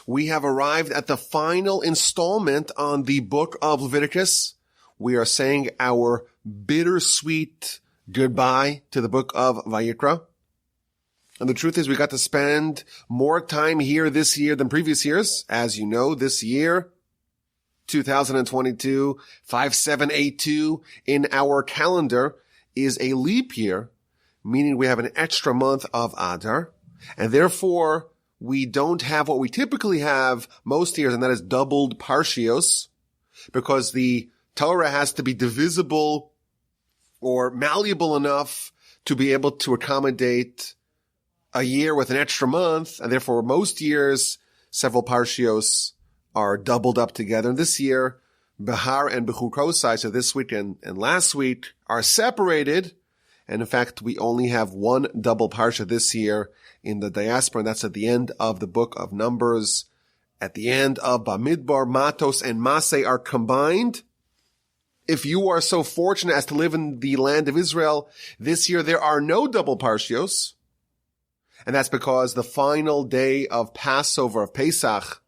We have arrived at the final installment on the book of Leviticus. We are saying our bittersweet goodbye to the book of Vayikra. And the truth is we got to spend more time here this year than previous years. As you know, this year, 2022, 5782 in our calendar is a leap year, meaning we have an extra month of Adar. And therefore, we don't have what we typically have most years, and that is doubled Parshios, because the Torah has to be divisible or malleable enough to be able to accommodate a year with an extra month, and therefore most years, several Parshios are doubled up together. And this year, Behar and Bechukosai, so this week and last week, are separated. And in fact, we only have one double Parsha this year in the diaspora, and that's at the end of the book of Numbers. At the end of Bamidbar, Matos, and Maseh are combined. If you are so fortunate as to live in the land of Israel, this year there are no double Parshios. And that's because the final day of Passover, of Pesach,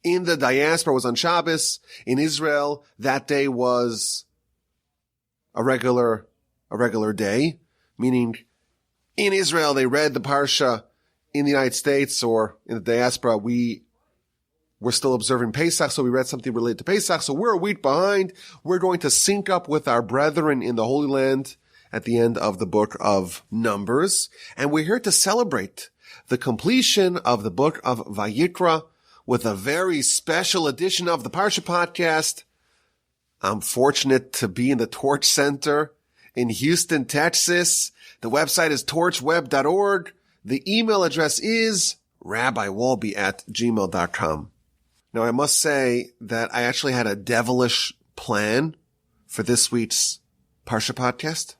in the diaspora was on Shabbos. In Israel, that day was a regular day, meaning in Israel they read the Parsha. In the United States or in the diaspora, we're still observing Pesach, so we read something related to Pesach. So we're a week behind. We're going to sync up with our brethren in the Holy Land at the end of the book of Numbers. And we're here to celebrate the completion of the book of Vayikra with a very special edition of the Parsha Podcast. I'm fortunate to be in the Torch Center in Houston, Texas. The website is torchweb.org. The email address is rabbiwolbe@gmail.com. Now, I must say that I actually had a devilish plan for this week's Parsha Podcast.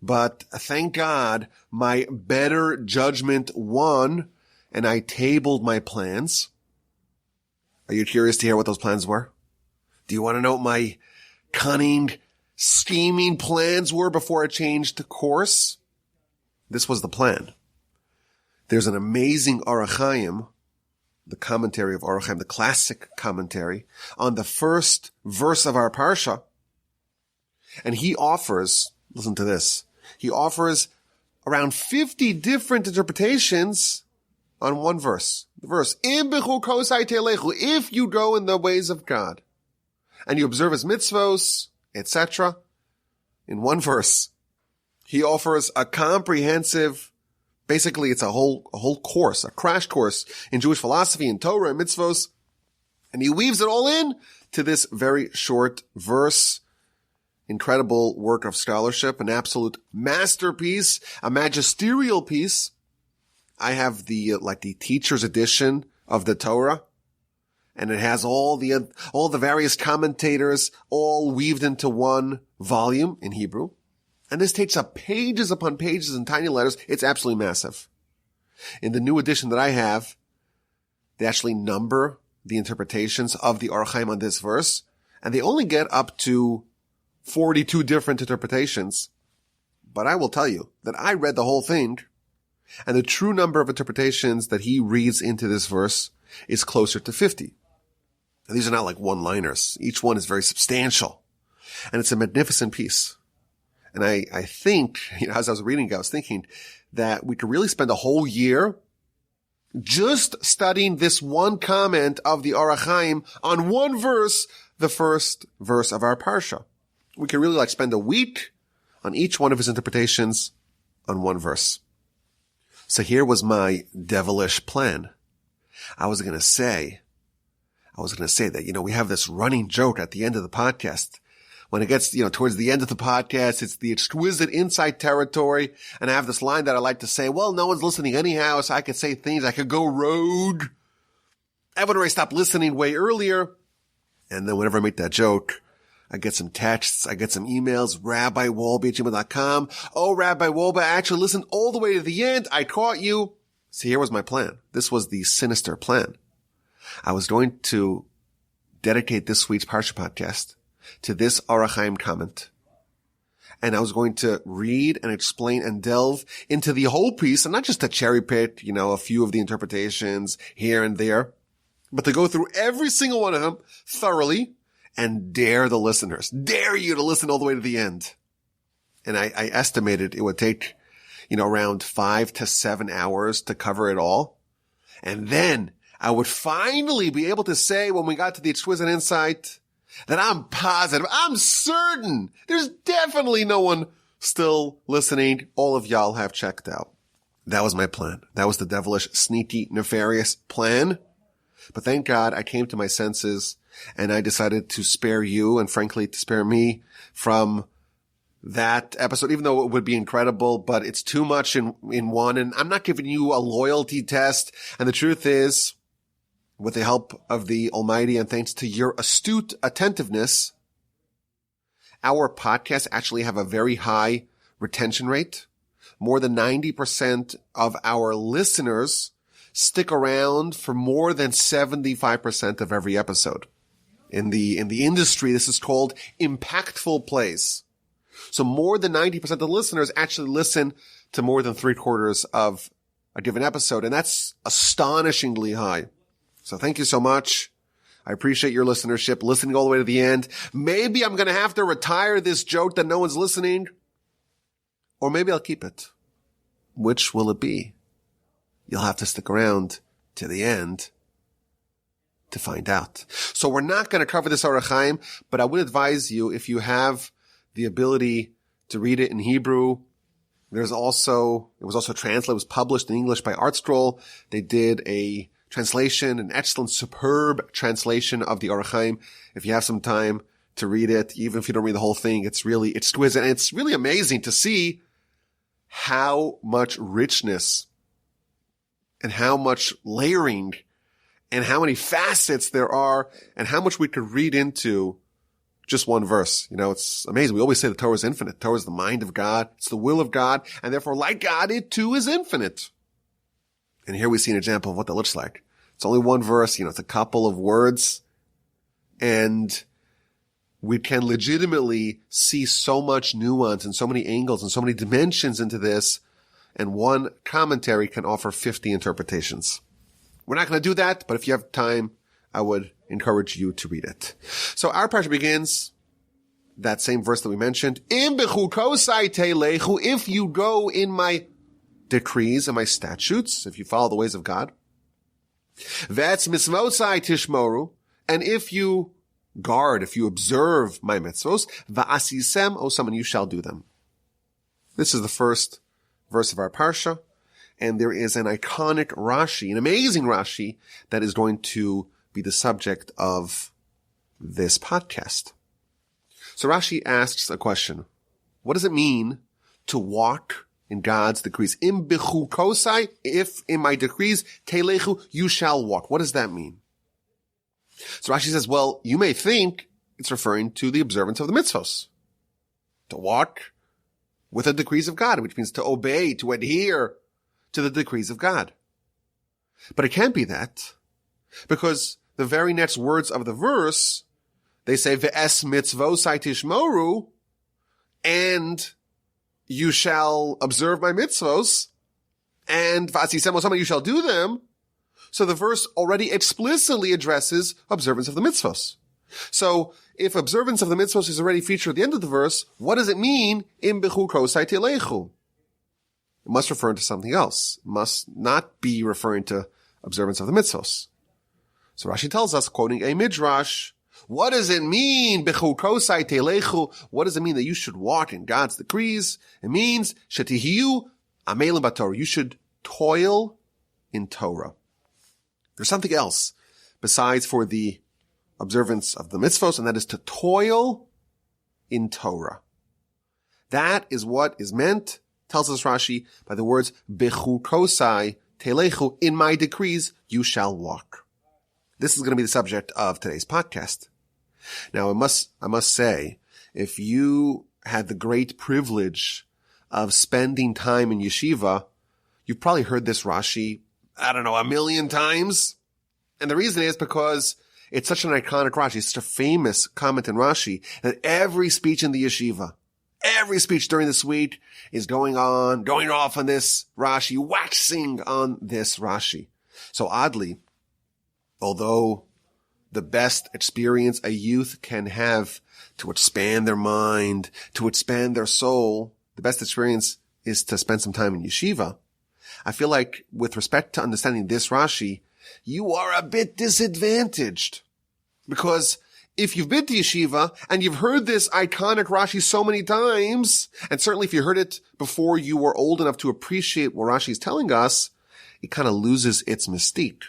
But thank God my better judgment won, and I tabled my plans. Are you curious to hear what those plans were? Do you want to know what my cunning, scheming plans were before I changed course? This was the plan. There's an amazing Orach Chaim, the commentary of Orach Chaim, the classic commentary, on the first verse of our Parsha. And he offers, listen to this, he offers around 50 different interpretations on one verse. The verse, Im Bechukosai telechu, if you go in the ways of God, and you observe his mitzvos, etc., in one verse. He offers a comprehensive, basically it's a whole course, a crash course in Jewish philosophy and Torah and mitzvos, and he weaves it all in to this very short verse. Incredible work of scholarship, an absolute masterpiece, a magisterial piece. I have the teacher's edition of the Torah, and it has all the various commentators all weaved into one volume in Hebrew. And this takes up pages upon pages in tiny letters. It's absolutely massive. In the new edition that I have, they actually number the interpretations of the Orach Chaim on this verse, and they only get up to 42 different interpretations. But I will tell you that I read the whole thing, and the true number of interpretations that he reads into this verse is closer to 50. And these are not like one-liners. Each one is very substantial, and it's a magnificent piece. And I think, as I was reading it, I was thinking that we could really spend a whole year just studying this one comment of the Orach Chaim on one verse, the first verse of our Parsha. We could really spend a week on each one of his interpretations on one verse. So here was my devilish plan. I was going to say that, we have this running joke at the end of the podcast. When it gets, towards the end of the podcast, it's the exquisite inside territory. And I have this line that I like to say, well, no one's listening anyhow, so I could say things. I could go rogue. I would already stop listening way earlier. And then whenever I make that joke, I get some texts, I get some emails, rabbiwolbe@gmail.com. Oh, Rabbi Wolbe, I actually listened all the way to the end. I caught you. So here was my plan. This was the sinister plan. I was going to dedicate this week's Parsha Podcast to this Orach Chaim comment. And I was going to read and explain and delve into the whole piece, and not just to cherry pick, a few of the interpretations here and there. but to go through every single one of them thoroughly and dare the listeners, dare you to listen all the way to the end. And I estimated it would take, around 5 to 7 hours to cover it all. And then I would finally be able to say when we got to the exquisite insight that I'm positive, I'm certain there's definitely no one still listening. All of y'all have checked out. That was my plan. That was the devilish, sneaky, nefarious plan. But thank God I came to my senses and I decided to spare you and frankly to spare me from that episode, even though it would be incredible, but it's too much in one. And I'm not giving you a loyalty test. And the truth is, with the help of the Almighty and thanks to your astute attentiveness, our podcasts actually have a very high retention rate. More than 90% of our listeners stick around for more than 75% of every episode. In the industry, this is called impactful plays. So more than 90% of the listeners actually listen to more than 3/4 of a given episode. And that's astonishingly high. So thank you so much. I appreciate your listenership, listening all the way to the end. Maybe I'm going to have to retire this joke that no one's listening. Or maybe I'll keep it. Which will it be? You'll have to stick around to the end to find out. So we're not going to cover this Orach Chaim, but I would advise you, if you have the ability to read it in Hebrew, it was also translated, it was published in English by ArtScroll. They did a translation, an excellent, superb translation of the Orach Chaim. If you have some time to read it, even if you don't read the whole thing, it's really exquisite. And it's really amazing to see how much richness and how much layering and how many facets there are and how much we could read into just one verse. It's amazing. We always say the Torah is infinite. Torah is the mind of God. It's the will of God. And therefore, like God, it too is infinite. And here we see an example of what that looks like. It's only one verse, it's a couple of words. And we can legitimately see so much nuance and so many angles and so many dimensions into this. And one commentary can offer 50 interpretations. We're not going to do that, but if you have time, I would encourage you to read it. So our parsha begins, that same verse that we mentioned, in Bechukosai telechu, if you go in my decrees and my statutes, if you follow the ways of God, V'etz mitzvosai tishmoru, and if you guard, if you observe my mitzvos, va'asisem osam, and you shall do them. This is the first verse of our parsha, and there is an iconic Rashi, an amazing Rashi, that is going to be the subject of this podcast. So Rashi asks a question. What does it mean to walk in God's decrees? Im bechukosai, if in my decrees, telechu, you shall walk. What does that mean? So Rashi says, well, you may think it's referring to the observance of the mitzvos. To walk with the decrees of God, which means to obey, to adhere to the decrees of God. But it can't be that, because the very next words of the verse, they say, Ve'es mitzvosai tishmoru, and you shall observe my mitzvos, and v'asisem osam, you shall do them. So the verse already explicitly addresses observance of the mitzvos. So if observance of the mitzvos is already featured at the end of the verse, what does it mean, im bechukosai telechu? It must refer to something else. It must not be referring to observance of the mitzvos. So Rashi tells us, quoting a midrash, what does it mean, bechukosai telechu? What does it mean that you should walk in God's decrees? It means, shetihiyu amelim b'Torah. You should toil in Torah. There's something else besides for the observance of the mitzvos, and that is to toil in Torah. That is what is meant, tells us Rashi, by the words, Bechukosai telechu, in my decrees you shall walk. This is going to be the subject of today's podcast. Now, I must say, if you had the great privilege of spending time in yeshiva, you've probably heard this Rashi, 1,000,000 times. And the reason is because it's such an iconic Rashi, it's such a famous comment in Rashi, that every speech in the yeshiva, every speech during this week is going off on this Rashi, waxing on this Rashi. So oddly, Although the best experience a youth can have to expand their mind, to expand their soul, the best experience is to spend some time in yeshiva. I feel like with respect to understanding this Rashi, you are a bit disadvantaged. Because if you've been to yeshiva and you've heard this iconic Rashi so many times, and certainly if you heard it before you were old enough to appreciate what Rashi is telling us, it kind of loses its mystique.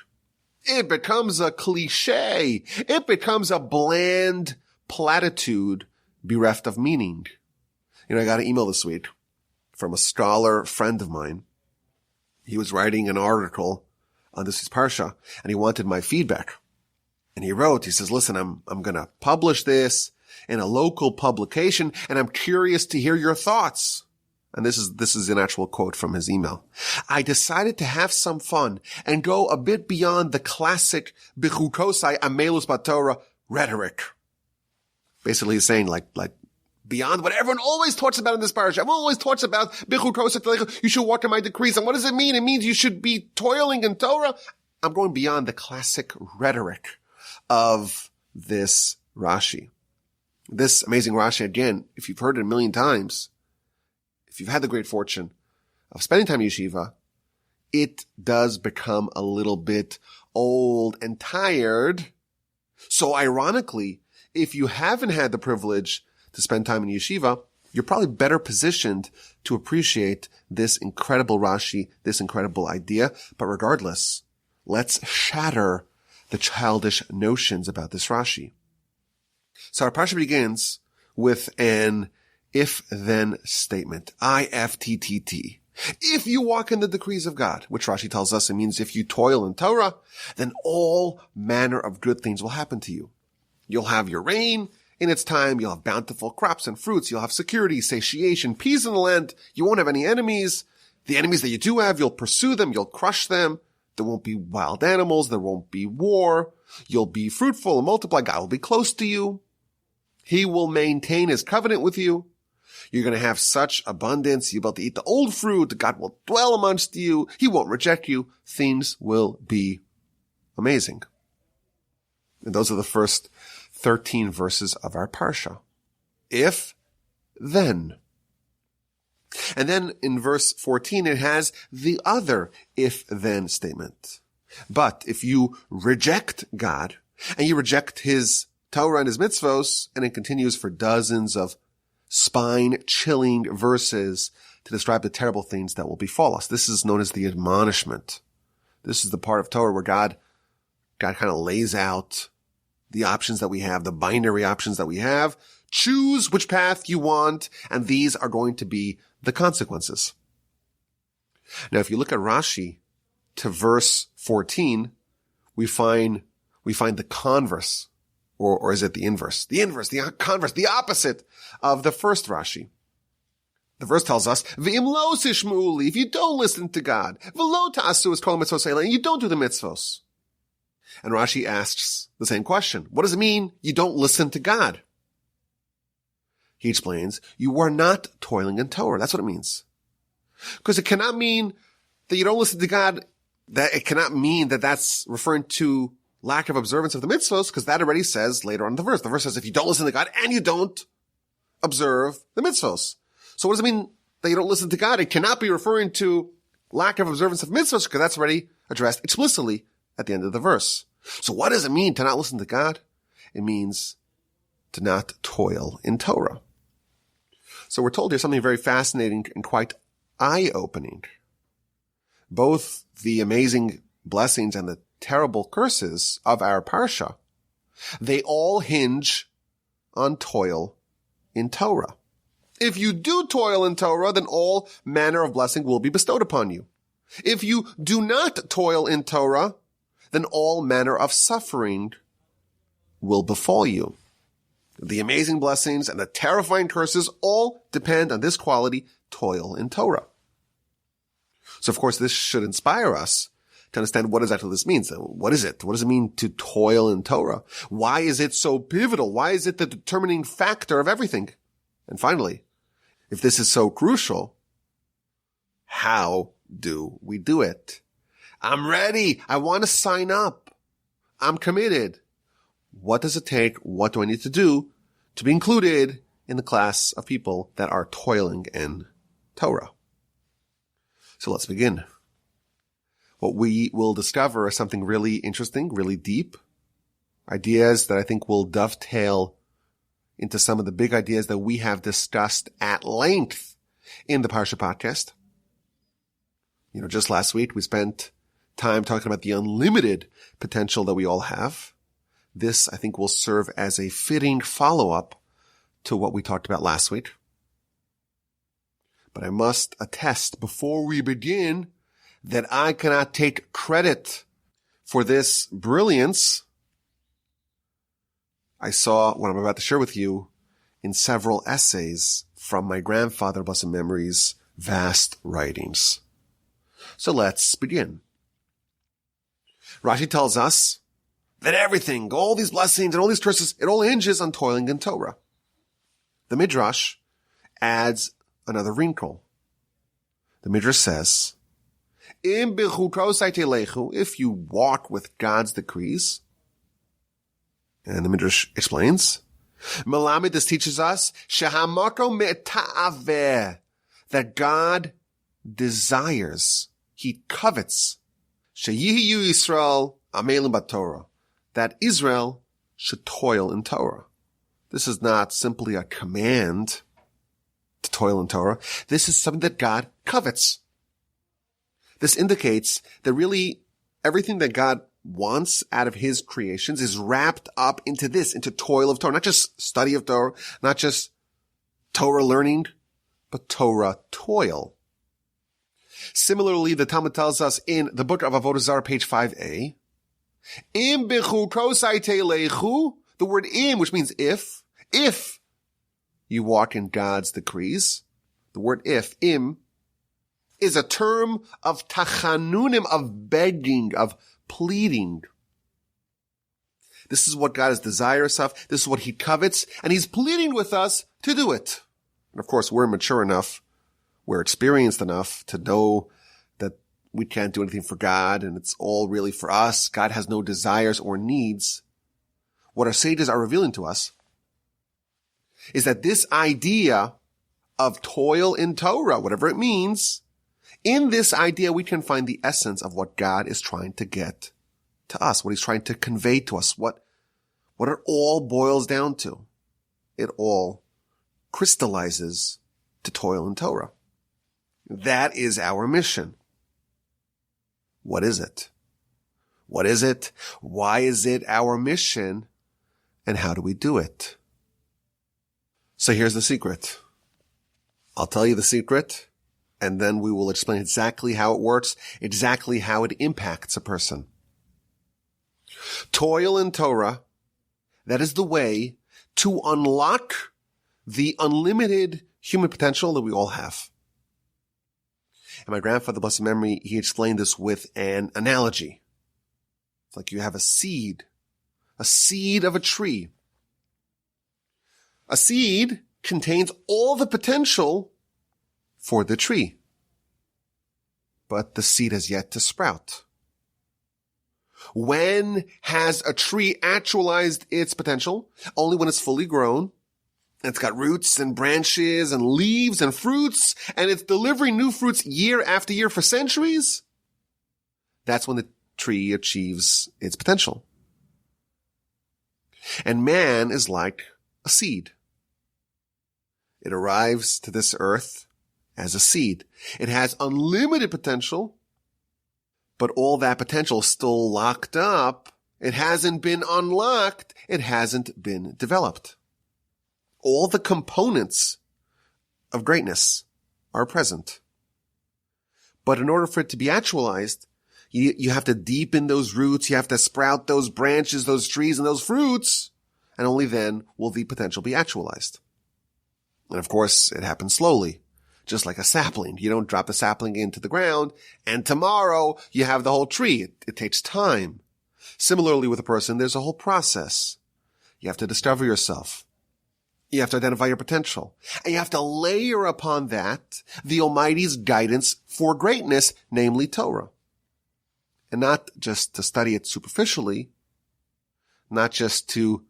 It becomes a cliche. It becomes a bland platitude bereft of meaning. I got an email this week from a scholar friend of mine. He was writing an article on this Parsha, and he wanted my feedback. And he wrote, he says, listen, I'm going to publish this in a local publication, and I'm curious to hear your thoughts. And this is an actual quote from his email. I decided to have some fun and go a bit beyond the classic Bechukosai amelus baTorah rhetoric. Basically he's saying like beyond what everyone always talks about in this parsha. Everyone always talks about Bechukosai, you should walk in my decrees. And what does it mean? It means you should be toiling in Torah. I'm going beyond the classic rhetoric of this Rashi. This amazing Rashi, again, if you've heard it a million times, if you've had the great fortune of spending time in yeshiva, it does become a little bit old and tired. So ironically, if you haven't had the privilege to spend time in yeshiva, you're probably better positioned to appreciate this incredible Rashi, this incredible idea. But regardless, let's shatter the childish notions about this Rashi. So our parsha begins with an if-then statement. IFTTT. If you walk in the decrees of God, which Rashi tells us it means if you toil in Torah, then all manner of good things will happen to you. You'll have your rain in its time. You'll have bountiful crops and fruits. You'll have security, satiation, peace in the land. You won't have any enemies. The enemies that you do have, you'll pursue them. You'll crush them. There won't be wild animals. There won't be war. You'll be fruitful and multiply. God will be close to you. He will maintain his covenant with you. You're going to have such abundance. You'll be able to eat the old fruit. God will dwell amongst you. He won't reject you. Things will be amazing. And those are the first 13 verses of our parsha. If, then. And then in verse 14, it has the other if-then statement. But if you reject God and you reject his Torah and his mitzvos, and it continues for dozens of spine-chilling verses to describe the terrible things that will befall us. This is known as the admonishment. This is the part of Torah where God kind of lays out the options that we have, the binary options that we have. Choose which path you want, and these are going to be the consequences. Now, if you look at Rashi to verse 14, we find the converse. Or is it the inverse? The inverse, the converse, the opposite of the first Rashi. The verse tells us, V'im lo tishma'u li, if you don't listen to God, v'lo ta'asu es kol mitzvos ha'ela, and you don't do the mitzvos. And Rashi asks the same question. What does it mean you don't listen to God? He explains, you are not toiling in Torah. That's what it means. Because it cannot mean that you don't listen to God, that it cannot mean that that's referring to lack of observance of the mitzvos, because that already says later on in the verse. The verse says if you don't listen to God and you don't observe the mitzvos. So what does it mean that you don't listen to God? It cannot be referring to lack of observance of mitzvos, because that's already addressed explicitly at the end of the verse. So what does it mean to not listen to God? It means to not toil in Torah. So we're told here something very fascinating and quite eye-opening. Both the amazing blessings and the terrible curses of our parsha, they all hinge on toil in Torah. If you do toil in Torah, then all manner of blessing will be bestowed upon you. If you do not toil in Torah, then all manner of suffering will befall you. The amazing blessings and the terrifying curses all depend on this quality, toil in Torah. So of course this should inspire us to understand what exactly this means. What is it? What does it mean to toil in Torah? Why is it so pivotal? Why is it the determining factor of everything? And finally, if this is so crucial, how do we do it? I'm ready. I want to sign up. I'm committed. What does it take? What do I need to do to be included in the class of people that are toiling in Torah? So let's begin. What we will discover is something really interesting, really deep. Ideas that I think will dovetail into some of the big ideas that we have discussed at length in the Parsha Podcast. Just last week we spent time talking about the unlimited potential that we all have. This, I think, will serve as a fitting follow-up to what we talked about last week. But I must attest before we begin that I cannot take credit for this brilliance I saw what I'm about to share with you in several essays from my grandfather, blessed memory's vast writings. So let's begin. Rashi tells us that everything, all these blessings and all these curses, it all hinges on toiling in Torah. The Midrash adds another wrinkle. The Midrash says, if you walk with God's decrees, and the Midrash explains, Melamed, this teaches us, that God desires, He covets, Yisrael amelim b'Torah, that Israel should toil in Torah. This is not simply a command to toil in Torah. This is something that God covets. This indicates that really everything that God wants out of His creations is wrapped up into this, into toil of Torah. Not just study of Torah, not just Torah learning, but Torah toil. Similarly, the Talmud tells us in the book of Avodah Zarah, page 5a, Im Bechukosai telechu, the word im, which means if you walk in God's decrees, the word if, im, is a term of tachanunim, of begging, of pleading. This is what God is desirous of. This is what He covets, and He's pleading with us to do it. And of course, we're mature enough, we're experienced enough to know that we can't do anything for God, and it's all really for us. God has no desires or needs. What our sages are revealing to us is that this idea of toil in Torah, whatever it means, in this idea, we can find the essence of what God is trying to get to us, what He's trying to convey to us, what it all boils down to. It all crystallizes to toil in Torah. That is our mission. What is it? What is it? Why is it our mission? And how do we do it? So here's the secret. I'll tell you the secret, and then we will explain exactly how it works, exactly how it impacts a person. Toil in Torah, that is the way to unlock the unlimited human potential that we all have. And my grandfather, blessed memory, he explained this with an analogy. It's like you have a seed of a tree. A seed contains all the potential for the tree, but the seed has yet to sprout. When has a tree actualized its potential? Only when it's fully grown. It's got roots and branches and leaves and fruits, and it's delivering new fruits year after year for centuries. That's when the tree achieves its potential. And man is like a seed. It arrives to this earth as a seed. It has unlimited potential, but all that potential is still locked up. It hasn't been unlocked. It hasn't been developed. All the components of greatness are present. But in order for it to be actualized, you have to deepen those roots. You have to sprout those branches, those trees, and those fruits. And only then will the potential be actualized. And of course, it happens slowly. Just like a sapling. You don't drop the sapling into the ground, and tomorrow you have the whole tree. It takes time. Similarly with a person, there's a whole process. You have to discover yourself. You have to identify your potential. And you have to layer upon that the Almighty's guidance for greatness, namely Torah. And not just to study it superficially, not just to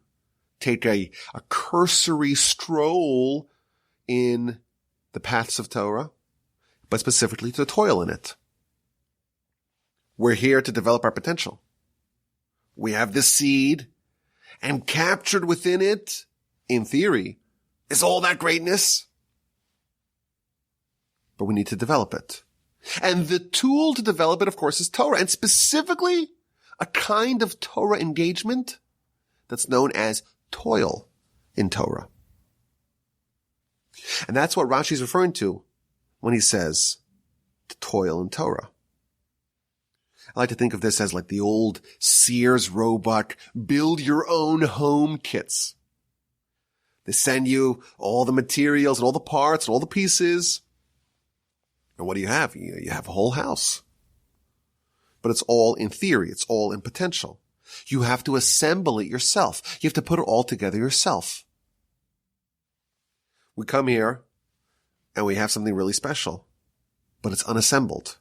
take a cursory stroll in the paths of Torah, but specifically to toil in it. We're here to develop our potential. We have this seed, and captured within it, in theory, is all that greatness. But we need to develop it. And the tool to develop it, of course, is Torah, and specifically a kind of Torah engagement that's known as toil in Torah. And that's what Rashi is referring to when he says to toil in Torah. I like to think of this as like the old Sears Roebuck build your own home kits. They send you all the materials and all the parts and all the pieces. And what do you have? You have a whole house. But it's all in theory. It's all in potential. You have to assemble it yourself. You have to put it all together yourself. We come here and we have something really special, but it's unassembled.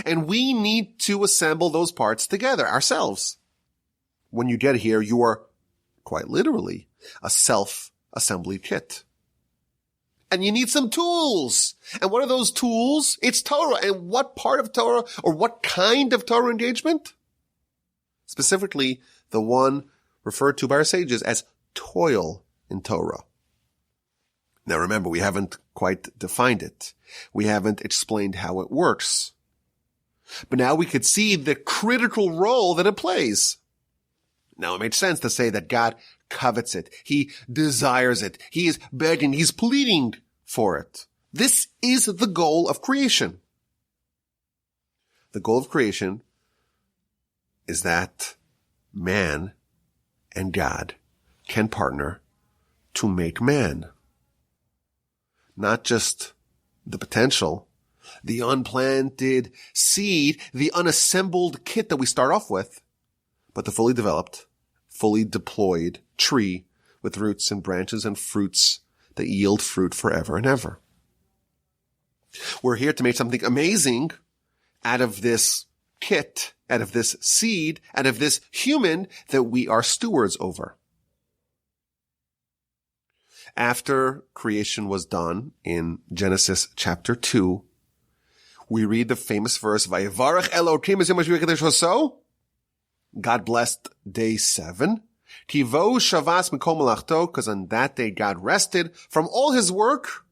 And we need to assemble those parts together ourselves. When you get here, you are quite literally a self-assembly kit. And you need some tools. And what are those tools? It's Torah. And what part of Torah, or what kind of Torah engagement? Specifically, the one referred to by our sages as toil in Torah. Now remember, we haven't quite defined it. We haven't explained how it works. But now we could see the critical role that it plays. Now it makes sense to say that God covets it. He desires it. He is begging. He's pleading for it. This is the goal of creation. The goal of creation is that man and God can partner to make man. Not just the potential, the unplanted seed, the unassembled kit that we start off with, but the fully developed, fully deployed tree with roots and branches and fruits that yield fruit forever and ever. We're here to make something amazing out of this kit, out of this seed, out of this human that we are stewards over. After creation was done in Genesis chapter 2, we read the famous verse, Vayevarech Elokim es yom hashvi'i kadosh hoso. God blessed day 7. Kivo shavas mikol malachto, because on that day God rested from all his work.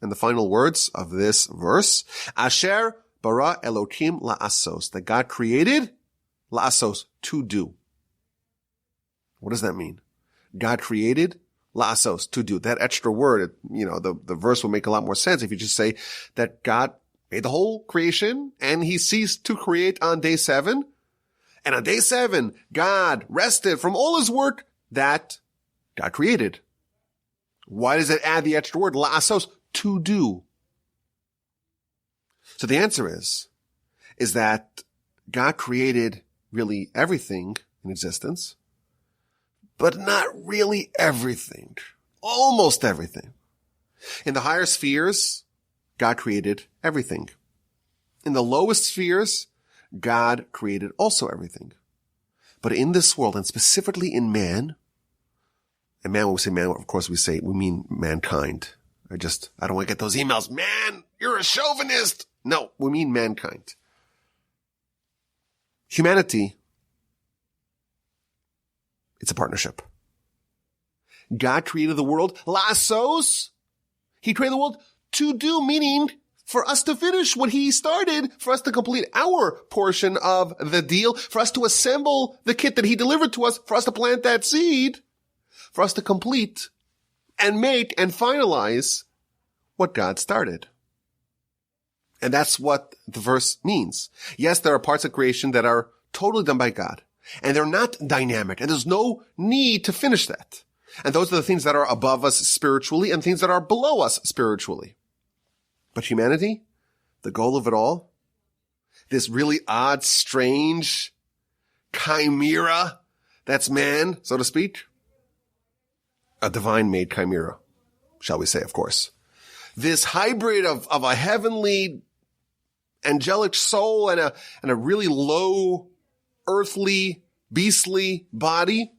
And the final words of this verse, Asher bara Elokim la'asos, that God created la'asos, to do. What does that mean? God created la'asos, to do. That extra word, the verse will make a lot more sense if you just say that God made the whole creation and he ceased to create on day 7. And on day 7, God rested from all his work that God created. Why does it add the extra word, la'asos, to do? So the answer is that God created really everything in existence, but not really everything. Almost everything. In the higher spheres, God created everything. In the lowest spheres, God created also everything. But in this world, and specifically in man, and man, when we say man, of course we mean mankind. I don't want to get those emails. Man, you're a chauvinist. No, we mean mankind. Humanity, it's a partnership. God created the world, la'asos. He created the world to do, meaning for us to finish what he started, for us to complete our portion of the deal, for us to assemble the kit that he delivered to us, for us to plant that seed, for us to complete and make and finalize what God started. And that's what the verse means. Yes, there are parts of creation that are totally done by God, and they're not dynamic, and there's no need to finish that. And those are the things that are above us spiritually and things that are below us spiritually. But humanity, the goal of it all, this really odd, strange chimera that's man, so to speak, a divine-made chimera, shall we say, of course. This hybrid of a heavenly, angelic soul and a really low, earthly, beastly body,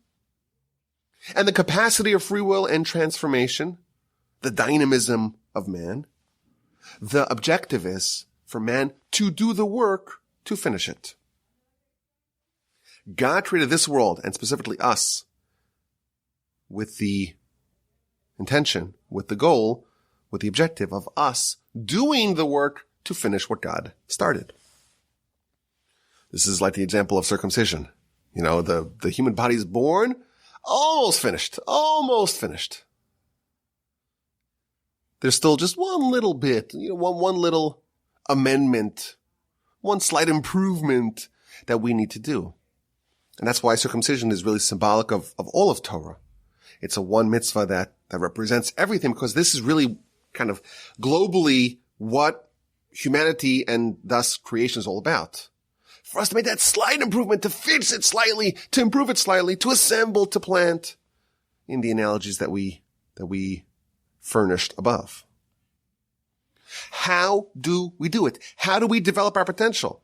and the capacity of free will and transformation, the dynamism of man, the objective is for man to do the work to finish it. God created this world, and specifically us, with the intention, with the goal, with the objective of us doing the work to finish what God started. This is like the example of circumcision. You know, the human body is born, almost finished. There's still just one little bit, one little amendment, one slight improvement that we need to do. And that's why circumcision is really symbolic of all of Torah. It's a one mitzvah that represents everything, because this is really kind of globally what humanity and thus creation is all about. For us to make that slight improvement, to fix it slightly, to improve it slightly, to assemble, to plant, in the analogies that we furnished above. How do we do it? How do we develop our potential?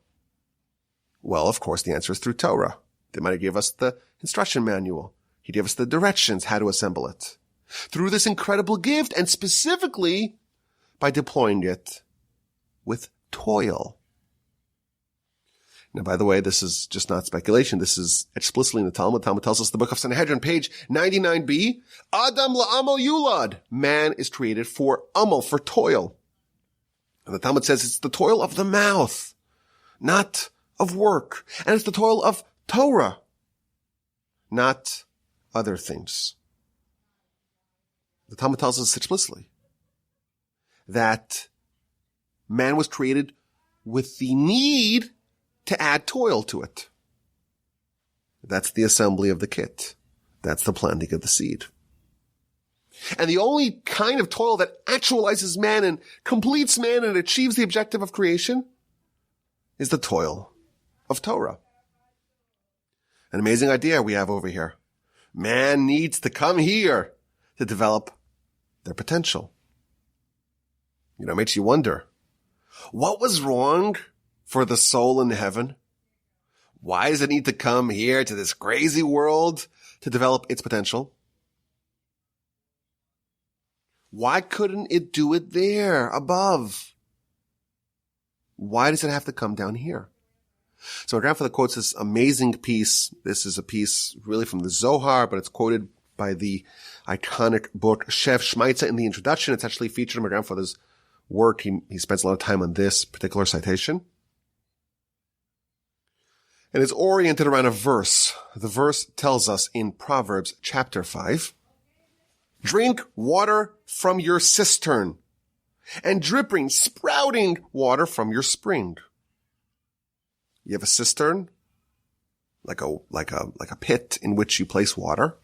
Well, of course, the answer is through Torah. They might have given us the instruction manual. He gave us the directions how to assemble it. Through this incredible gift, and specifically by deploying it with toil. Now, by the way, this is just not speculation. This is explicitly in the Talmud. Talmud tells us, the book of Sanhedrin, page 99b, Adam la'amal yulad. Man is created for amal, for toil. And the Talmud says it's the toil of the mouth, not of work. And it's the toil of Torah, not other things. The Talmud tells us explicitly that man was created with the need to add toil to it. That's the assembly of the kit. That's the planting of the seed. And the only kind of toil that actualizes man and completes man and achieves the objective of creation is the toil of Torah. An amazing idea we have over here. Man needs to come here to develop their potential. It makes you wonder, what was wrong for the soul in heaven? Why does it need to come here to this crazy world to develop its potential? Why couldn't it do it there, above? Why does it have to come down here? So my grandfather quotes this amazing piece. This is a piece really from the Zohar, but it's quoted by the iconic book Shev Shmaitza in the introduction. It's actually featured in my grandfather's work. He spends a lot of time on this particular citation. And it's oriented around a verse. The verse tells us in Proverbs chapter 5, drink water from your cistern and dripping, sprouting water from your spring. You have a cistern, like a pit in which you place water.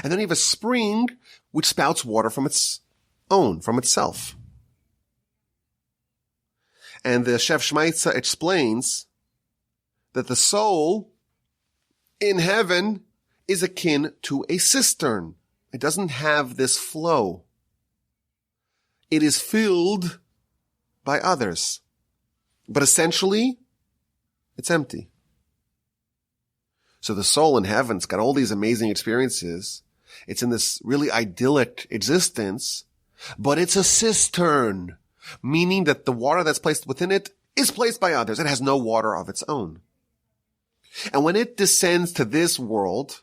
And then you have a spring which spouts water from itself. And the Shev Shmaitza explains that the soul in heaven is akin to a cistern. It doesn't have this flow. It is filled by others. But essentially, it's empty. So the soul in heaven's got all these amazing experiences. It's in this really idyllic existence, but it's a cistern, meaning that the water that's placed within it is placed by others. It has no water of its own. And when it descends to this world,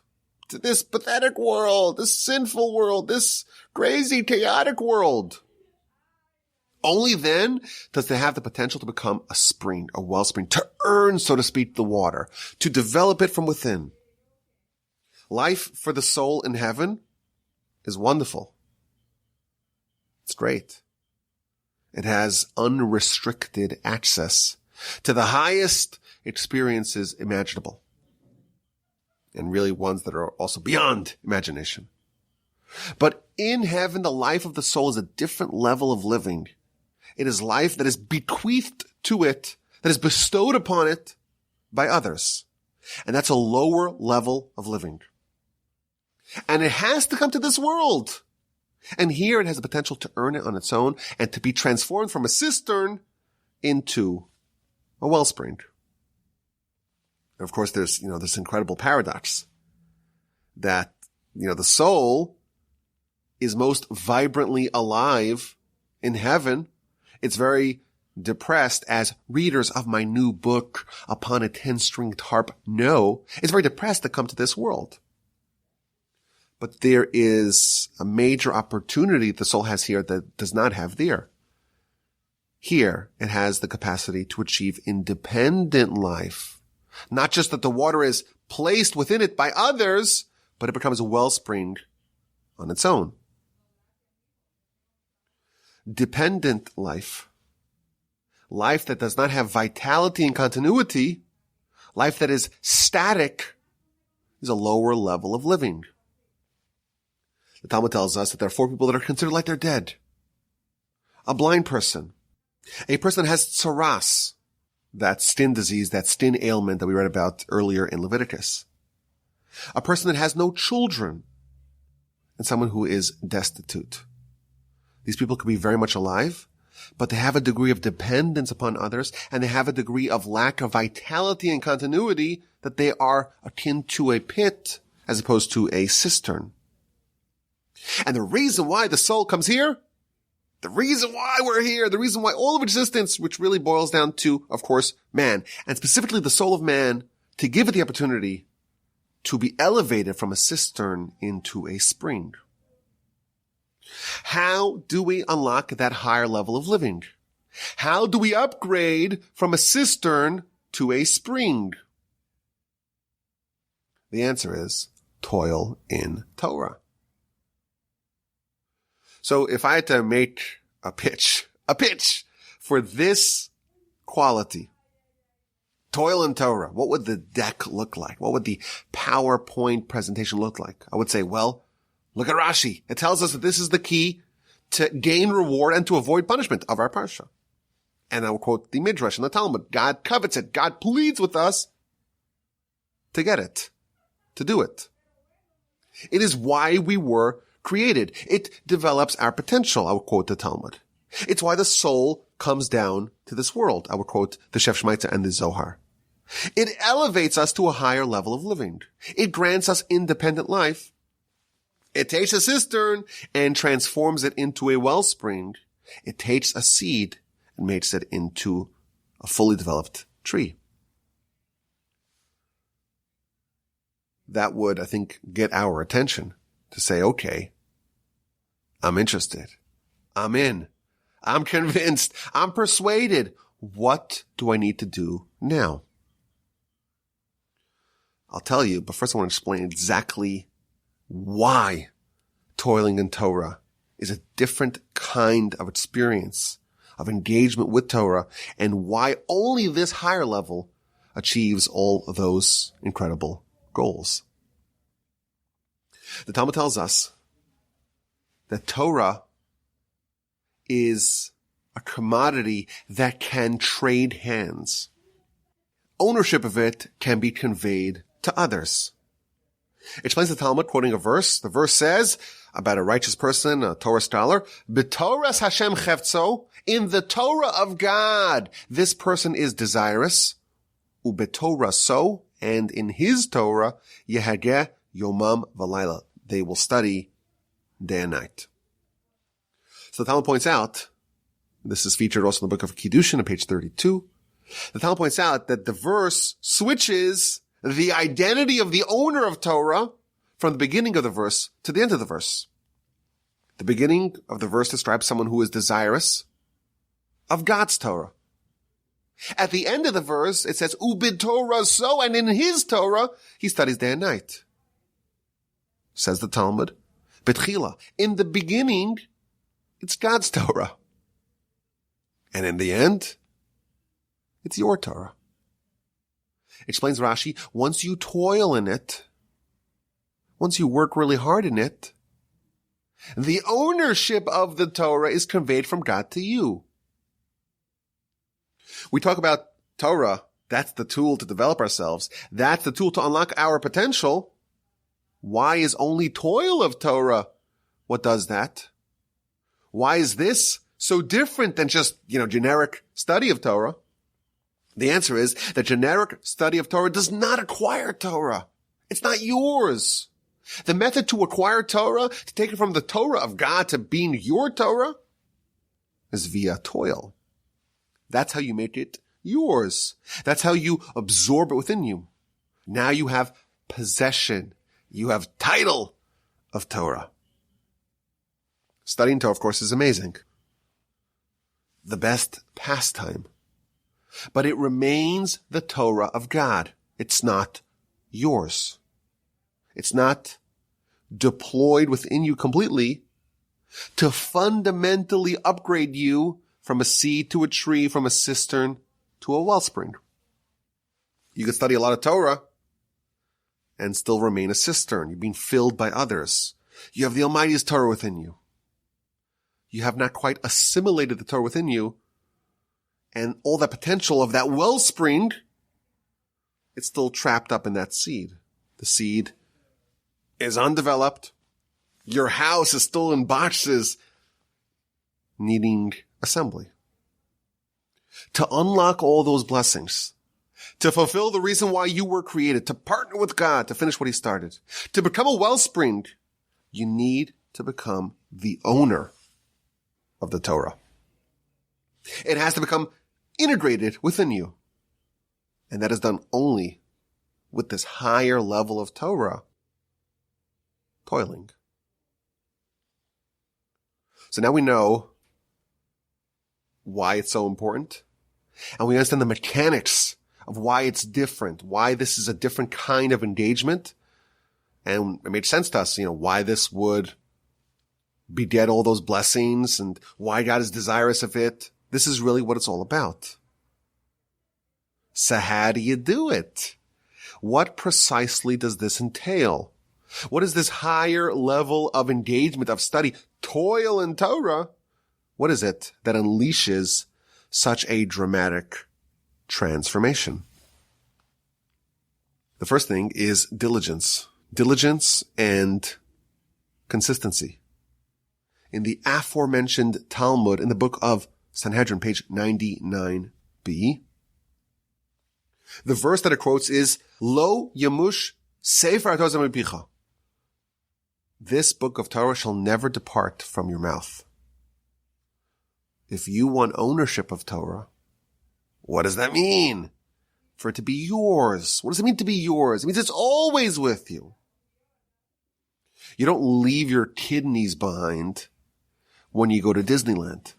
to this pathetic world, this sinful world, this crazy, chaotic world, only then does it have the potential to become a spring, a wellspring, to earn, so to speak, the water, to develop it from within. Life for the soul in heaven is wonderful. It's great. It has unrestricted access to the highest experiences imaginable, and really ones that are also beyond imagination. But in heaven, the life of the soul is a different level of living. It is life that is bequeathed to it, that is bestowed upon it by others. And that's a lower level of living. And it has to come to this world. And here it has the potential to earn it on its own and to be transformed from a cistern into a wellspring. And of course, there's, this incredible paradox that the soul is most vibrantly alive in heaven. It's very depressed, as readers of my new book, Upon a 10-Stringed Harp, know. It's very depressed to come to this world. But there is a major opportunity the soul has here that does not have there. Here, it has the capacity to achieve independent life. Not just that the water is placed within it by others, but it becomes a wellspring on its own. Dependent life. Life that does not have vitality and continuity, life that is static, is a lower level of living. The Talmud tells us that there are 4 people that are considered like they're dead. A blind person. A person that has tsaras, that skin disease, that skin ailment that we read about earlier in Leviticus. A person that has no children. And someone who is destitute. These people could be very much alive, but they have a degree of dependence upon others, and they have a degree of lack of vitality and continuity that they are akin to a pit as opposed to a cistern. And the reason why the soul comes here, the reason why we're here, the reason why all of existence, which really boils down to, of course, man, and specifically the soul of man, to give it the opportunity to be elevated from a cistern into a spring. How do we unlock that higher level of living? How do we upgrade from a cistern to a spring? The answer is toil in Torah. So if I had to make a pitch for this quality, toil in Torah, what would the deck look like? What would the PowerPoint presentation look like? I would say, well, look at Rashi. It tells us that this is the key to gain reward and to avoid punishment of our Parsha. And I will quote the Midrash and the Talmud. God covets it. God pleads with us to get it, to do it. It is why we were created. It develops our potential. I will quote the Talmud. It's why the soul comes down to this world. I will quote the Shef Shmaita and the Zohar. It elevates us to a higher level of living. It grants us independent life. It takes a cistern and transforms it into a wellspring. It takes a seed and makes it into a fully developed tree. That would, I think, get our attention to say, okay, I'm interested. I'm in. I'm convinced. I'm persuaded. What do I need to do now? I'll tell you, but first I want to explain exactly why toiling in Torah is a different kind of experience, of engagement with Torah, and why only this higher level achieves all of those incredible goals. The Talmud tells us that Torah is a commodity that can trade hands. Ownership of it can be conveyed to others. It explains the Talmud, quoting a verse. The verse says about a righteous person, a Torah scholar, B'Torahs Hashem chefzo, in the Torah of God, this person is desirous, u'betorah so, and in his Torah, yehageh yomam v'layla. They will study day and night. So the Talmud points out, this is featured also in the book of Kiddushin on page 32, the Talmud points out that the verse switches the identity of the owner of Torah from the beginning of the verse to the end of the verse. The beginning of the verse describes someone who is desirous of God's Torah. At the end of the verse, it says, Ubid Torah so, and in his Torah, he studies day and night. Says the Talmud, Betchila, in the beginning, it's God's Torah. And in the end, it's your Torah. Explains Rashi, once you toil in it, once you work really hard in it, the ownership of the Torah is conveyed from God to you. We talk about Torah, that's the tool to develop ourselves. That's the tool to unlock our potential. Why is only toil of Torah what does that? Why is this so different than just, generic study of Torah? The answer is that generic study of Torah does not acquire Torah. It's not yours. The method to acquire Torah, to take it from the Torah of God to being your Torah, is via toil. That's how you make it yours. That's how you absorb it within you. Now you have possession. You have title of Torah. Studying Torah, of course, is amazing. The best pastime. But it remains the Torah of God. It's not yours. It's not deployed within you completely to fundamentally upgrade you from a seed to a tree, from a cistern to a wellspring. You can study a lot of Torah and still remain a cistern. You're being filled by others. You have the Almighty's Torah within you. You have not quite assimilated the Torah within you, and all that potential of that wellspring, it's still trapped up in that seed. The seed is undeveloped. Your house is still in boxes, needing assembly. To unlock all those blessings, to fulfill the reason why you were created, to partner with God, to finish what He started, to become a wellspring, you need to become the owner of the Torah. It has to become integrated within you. And that is done only with this higher level of Torah, toiling. So now we know why it's so important, and we understand the mechanics of why it's different, why this is a different kind of engagement, and it made sense to us, why this would beget all those blessings and why God is desirous of it. This is really what it's all about. So how do you do it? What precisely does this entail? What is this higher level of engagement, of study, toil in Torah? What is it that unleashes such a dramatic transformation? The first thing is diligence. Diligence and consistency. In the aforementioned Talmud, in the book of Sanhedrin, page 99b, the verse that it quotes is, Lo yamush sefer HaTorah mipicha. This book of Torah shall never depart from your mouth. If you want ownership of Torah, what does that mean? For it to be yours. What does it mean to be yours? It means it's always with you. You don't leave your kidneys behind when you go to Disneyland.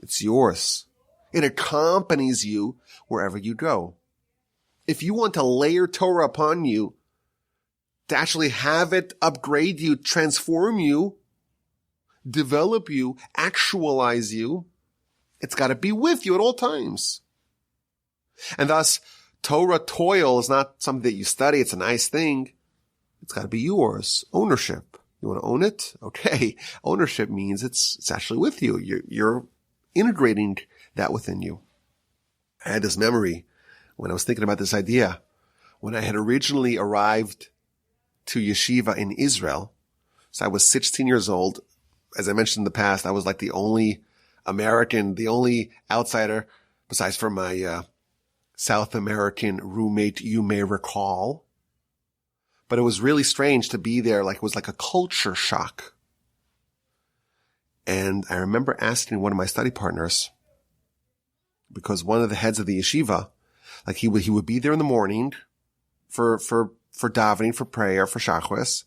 It's yours. It accompanies you wherever you go. If you want to layer Torah upon you, to actually have it upgrade you, transform you, develop you, actualize you, it's got to be with you at all times. And thus, Torah toil is not something that you study. It's a nice thing. It's got to be yours. Ownership. You want to own it? Okay. Ownership means it's actually with you. You're integrating that within you. I had this memory when I was thinking about this idea. When I had originally arrived to yeshiva in Israel, so I was 16 years old. As I mentioned in the past, I was like the only American, the only outsider, besides for my South American roommate, you may recall. But it was really strange to be there, like it was like a culture shock. And I remember asking one of my study partners, because one of the heads of the yeshiva, like he would be there in the morning for davening, for prayer, for shachris,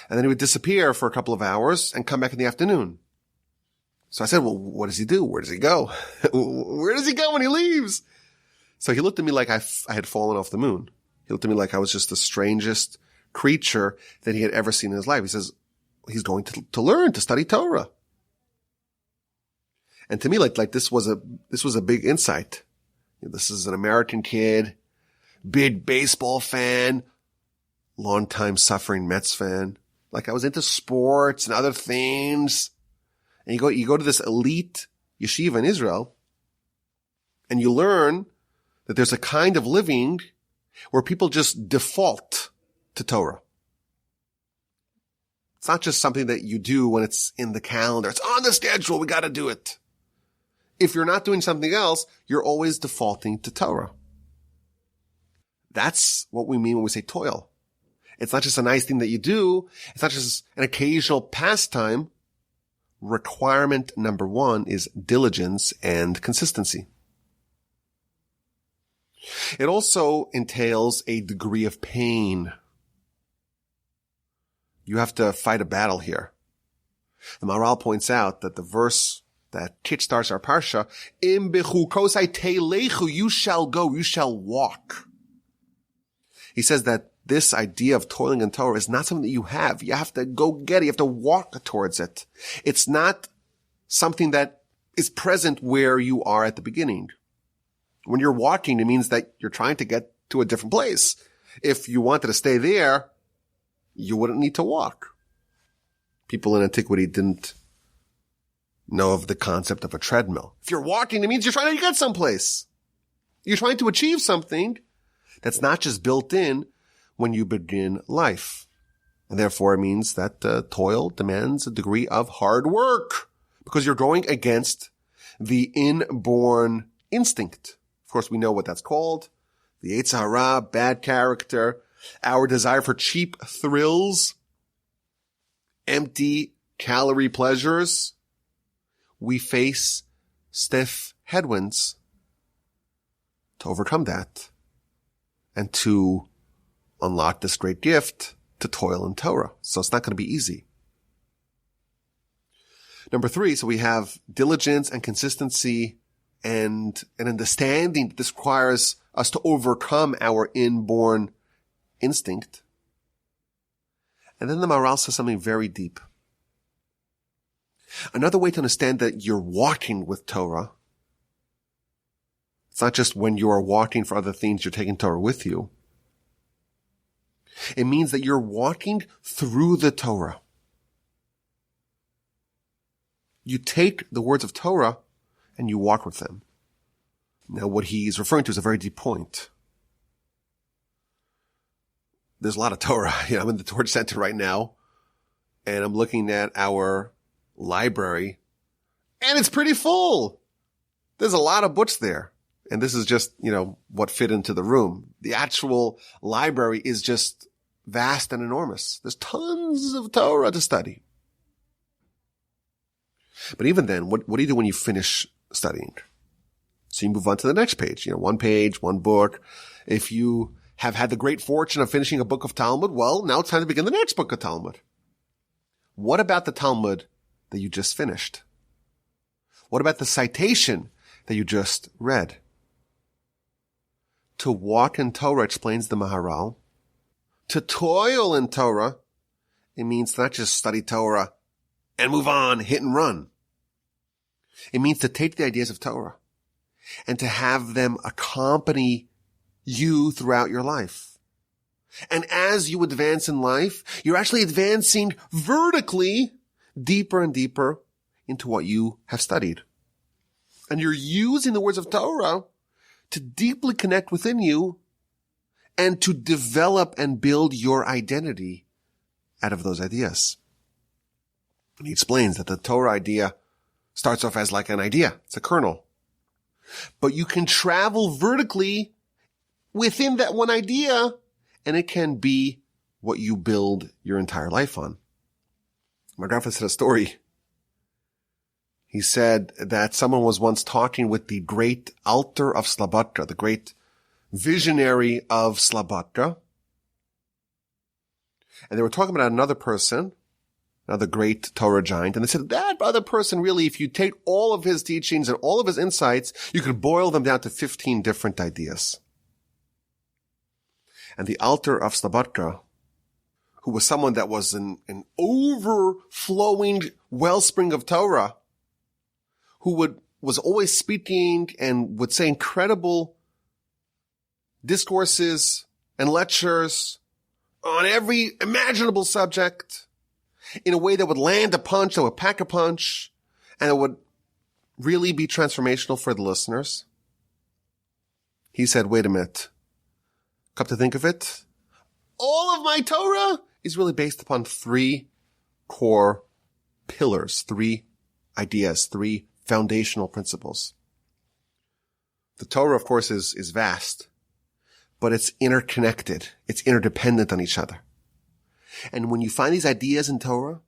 and then he would disappear for a couple of hours and come back in the afternoon. So I said, well, what does he do? Where does he go? Where does he go when he leaves? So he looked at me like I had fallen off the moon. He looked at me like I was just the strangest creature that he had ever seen in his life. He says, he's going to learn, to study Torah. And to me, like this was a big insight. This is an American kid, big baseball fan, longtime suffering Mets fan. Like I was into sports and other things. And you go to this elite yeshiva in Israel, and you learn that there's a kind of living where people just default to Torah. It's not just something that you do when it's in the calendar. It's on the schedule. We got to do it. If you're not doing something else, you're always defaulting to Torah. That's what we mean when we say toil. It's not just a nice thing that you do. It's not just an occasional pastime. Requirement number 1 is diligence and consistency. It also entails a degree of pain. You have to fight a battle here. The Maharal points out that the verse that kickstarts our Parsha, Im Bechukosai telechu, you shall go, you shall walk. He says that this idea of toiling in Torah is not something that you have. You have to go get it. You have to walk towards it. It's not something that is present where you are at the beginning. When you're walking, it means that you're trying to get to a different place. If you wanted to stay there, you wouldn't need to walk. People in antiquity didn't know of the concept of a treadmill. If you're walking, it means you're trying to get someplace. You're trying to achieve something that's not just built in when you begin life. And therefore it means that toil demands a degree of hard work because you're going against the inborn instinct. Of course, we know what that's called. The Yetzer Hara, bad character, our desire for cheap thrills, empty calorie pleasures. We face stiff headwinds to overcome that and to unlock this great gift to toil in Torah. So it's not going to be easy. Number 3, so we have diligence and consistency and an understanding that this requires us to overcome our inborn instinct. And then the Maharal says something very deep. Another way to understand that you're walking with Torah, it's not just when you are walking for other things, you're taking Torah with you. It means that you're walking through the Torah. You take the words of Torah and you walk with them. Now, what he's referring to is a very deep point. There's a lot of Torah. I'm in the Torah Center right now, and I'm looking at our library, and it's pretty full. There's a lot of books there. And this is just, what fit into the room. The actual library is just vast and enormous. There's tons of Torah to study. But even then, what do you do when you finish studying? So you move on to the next page, one page, one book. If you have had the great fortune of finishing a book of Talmud, well, now it's time to begin the next book of Talmud. What about the Talmud that you just finished? What about the citation that you just read? To walk in Torah, explains the Maharal. To toil in Torah, it means to not just study Torah and move on, hit and run. It means to take the ideas of Torah and to have them accompany you throughout your life. And as you advance in life, you're actually advancing vertically deeper and deeper into what you have studied. And you're using the words of Torah to deeply connect within you and to develop and build your identity out of those ideas. And he explains that the Torah idea starts off as like an idea. It's a kernel. But you can travel vertically within that one idea, and it can be what you build your entire life on. My grandfather said a story. He said that someone was once talking with the great Alter of Slobodka, the great visionary of Slobodka. And they were talking about another person, another great Torah giant. And they said, that other person really, if you take all of his teachings and all of his insights, you could boil them down to 15 different ideas. And the Alter of Slobodka, who was someone that was an overflowing wellspring of Torah, who was always speaking and would say incredible discourses and lectures on every imaginable subject in a way that would land a punch, that would pack a punch, and it would really be transformational for the listeners. He said, wait a minute. Come to think of it, all of my Torah is really based upon 3 core pillars, 3 ideas, 3 foundational principles. The Torah, of course, is vast, but it's interconnected. It's interdependent on each other. And when you find these ideas in Torah,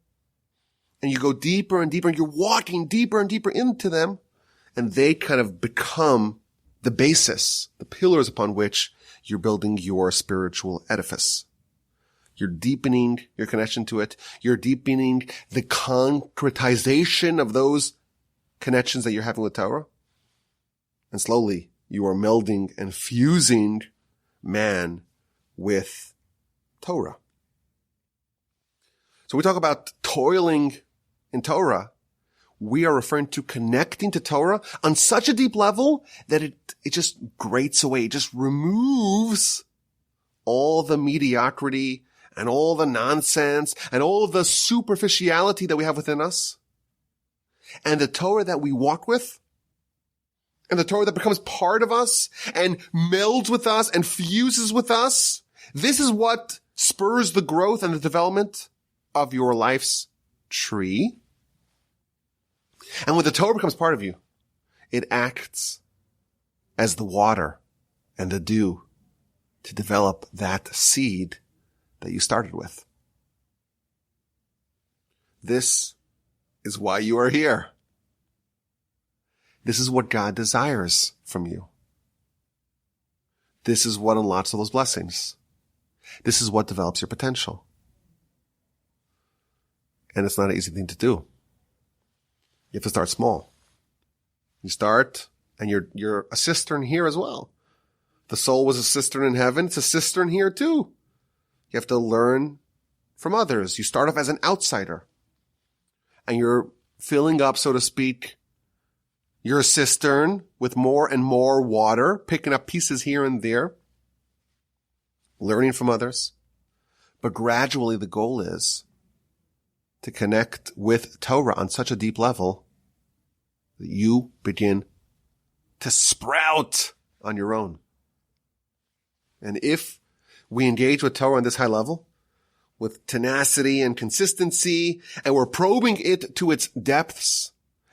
and you go deeper and deeper, and you're walking deeper and deeper into them, and they kind of become the basis, the pillars upon which you're building your spiritual edifice. You're deepening your connection to it. You're deepening the concretization of those connections that you're having with Torah. And slowly, you are melding and fusing man with Torah. So we talk about toiling in Torah. We are referring to connecting to Torah on such a deep level that it just grates away. It just removes all the mediocrity and all the nonsense and all the superficiality that we have within us. And the Torah that we walk with, and the Torah that becomes part of us and melds with us and fuses with us, this is what spurs the growth and the development of your life's tree. And when the Torah becomes part of you, it acts as the water and the dew to develop that seed that you started with. This is why you are here. This is what God desires from you. This is what unlocks all those blessings. This is what develops your potential. And it's not an easy thing to do. You have to start small. You start, and you're a cistern here as well. The soul was a cistern in heaven. It's a cistern here too. You have to learn from others. You start off as an outsider. And you're filling up, so to speak, your cistern with more and more water, picking up pieces here and there, learning from others. But gradually the goal is to connect with Torah on such a deep level that you begin to sprout on your own. And if we engage with Torah on this high level, with tenacity and consistency, and we're probing it to its depths,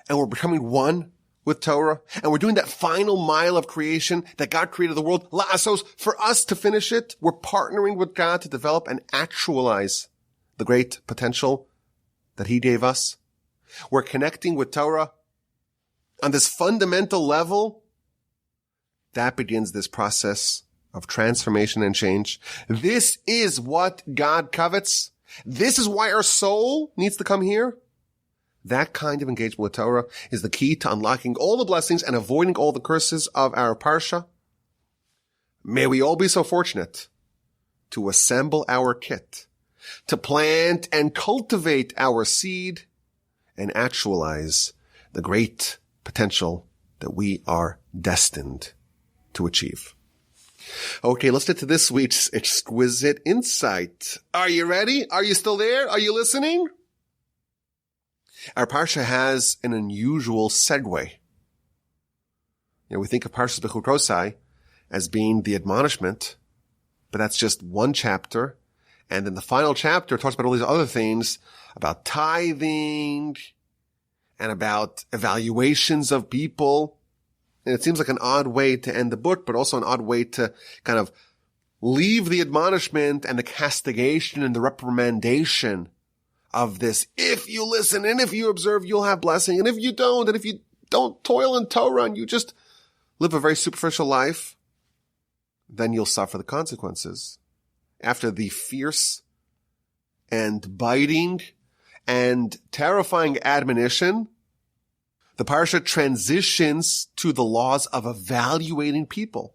and we're becoming one with Torah, and we're doing that final mile of creation that God created the world, la'asos, for us to finish it, we're partnering with God to develop and actualize the great potential that He gave us. We're connecting with Torah on this fundamental level. That begins this process of transformation and change. This is what God covets. This is why our soul needs to come here. That kind of engagement with Torah is the key to unlocking all the blessings and avoiding all the curses of our Parsha. May we all be so fortunate to assemble our kit, to plant and cultivate our seed, and actualize the great potential that we are destined to achieve. Okay, let's get to this week's exquisite insight. Are you ready? Are you still there? Are you listening? Our Parsha has an unusual segue. We think of Parsha Bechukosai as being the admonishment, but that's just one chapter. And then the final chapter talks about all these other things, about tithing and about evaluations of people. And it seems like an odd way to end the book, but also an odd way to kind of leave the admonishment and the castigation and the reprimandation of this. If you listen and if you observe, you'll have blessing. And if you don't, and if you don't toil in Torah and you just live a very superficial life, then you'll suffer the consequences. After the fierce and biting and terrifying admonition, the Parsha transitions to the laws of evaluating people.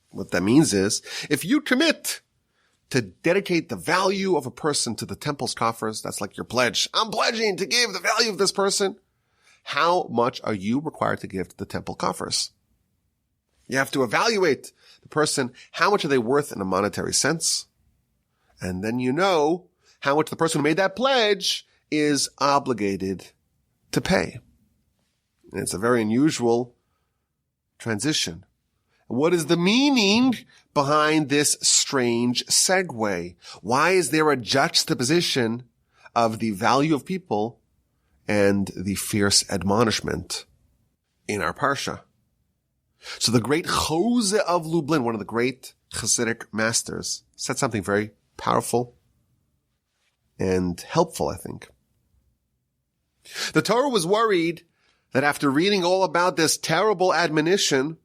What that means is, if you commit to dedicate the value of a person to the temple's coffers, that's like your pledge. I'm pledging to give the value of this person. How much are you required to give to the temple coffers? You have to evaluate the person. How much are they worth in a monetary sense? And then you know how much the person who made that pledge is obligated to pay. And it's a very unusual transition. What is the meaning behind this strange segue? Why is there a juxtaposition of the value of people and the fierce admonishment in our Parsha? So the great Jose of Lublin, one of the great Hasidic masters, said something very powerful and helpful, I think. The Torah was worried that after reading all about this terrible admonition,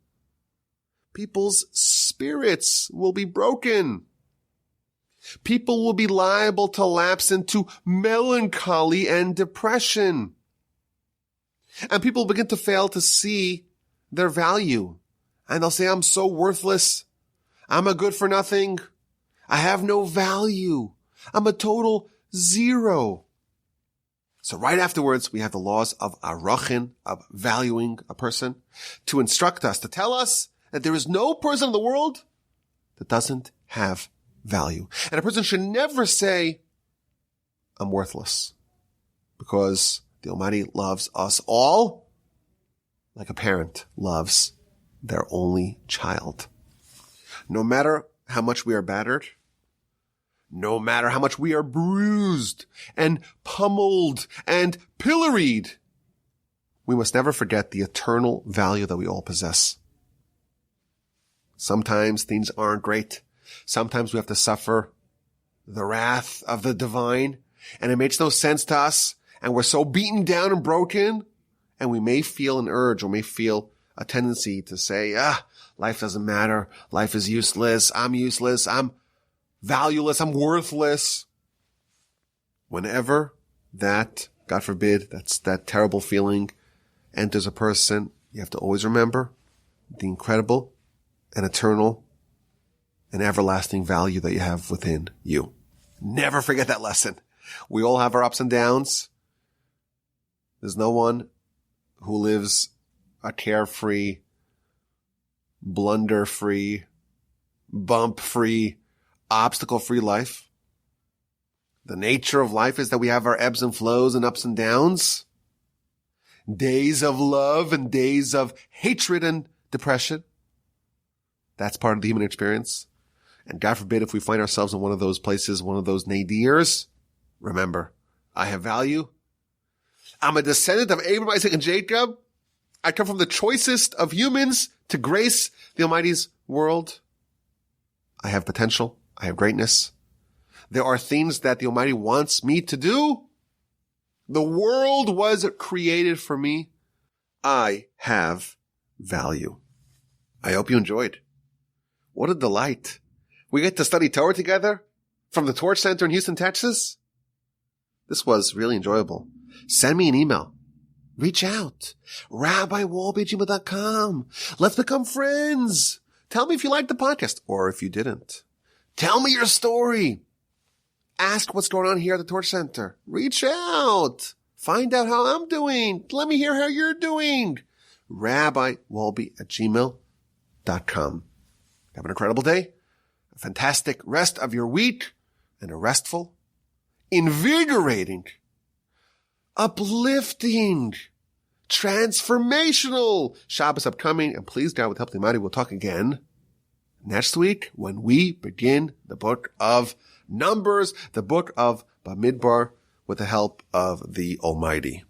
people's spirits will be broken. People will be liable to lapse into melancholy and depression. And people begin to fail to see their value. And they'll say, I'm so worthless. I'm a good for nothing. I have no value. I'm a total zero. So right afterwards, we have the laws of arachin, of valuing a person, to instruct us, to tell us that there is no person in the world that doesn't have value. And a person should never say, I'm worthless, because the Almighty loves us all like a parent loves their only child. No matter how much we are battered, no matter how much we are bruised and pummeled and pilloried, we must never forget the eternal value that we all possess. Sometimes things aren't great. Sometimes we have to suffer the wrath of the divine, and it makes no sense to us, and we're so beaten down and broken, and we may feel an urge or may feel a tendency to say, life doesn't matter. Life is useless. I'm valueless. I'm worthless. Whenever that, God forbid, that terrible feeling enters a person, you have to always remember the incredible and eternal and everlasting value that you have within you. Never forget that lesson. We all have our ups and downs. There's no one who lives a carefree, blunder-free, bump-free, obstacle-free life. The nature of life is that we have our ebbs and flows and ups and downs, days of love and days of hatred and depression. That's part of the human experience. And God forbid if we find ourselves in one of those places, one of those nadirs, remember, I have value. I'm a descendant of Abraham, Isaac, and Jacob. I come from the choicest of humans to grace the Almighty's world. I have potential. I have greatness. There are things that the Almighty wants me to do. The world was created for me. I have value. I hope you enjoyed. What a delight. We get to study Torah together from the Torch Center in Houston, Texas. This was really enjoyable. Send me an email. Reach out. RabbiWolbe@gmail.com. Let's become friends. Tell me if you liked the podcast or if you didn't. Tell me your story. Ask what's going on here at the Torch Center. Reach out. Find out how I'm doing. Let me hear how you're doing. RabbiWolbe@gmail.com. Have an incredible day, a fantastic rest of your week, and a restful, invigorating, uplifting, transformational Shabbos upcoming. And please, God, with help of the Almighty, we'll talk again next week when we begin the book of Numbers, the book of Bamidbar, with the help of the Almighty.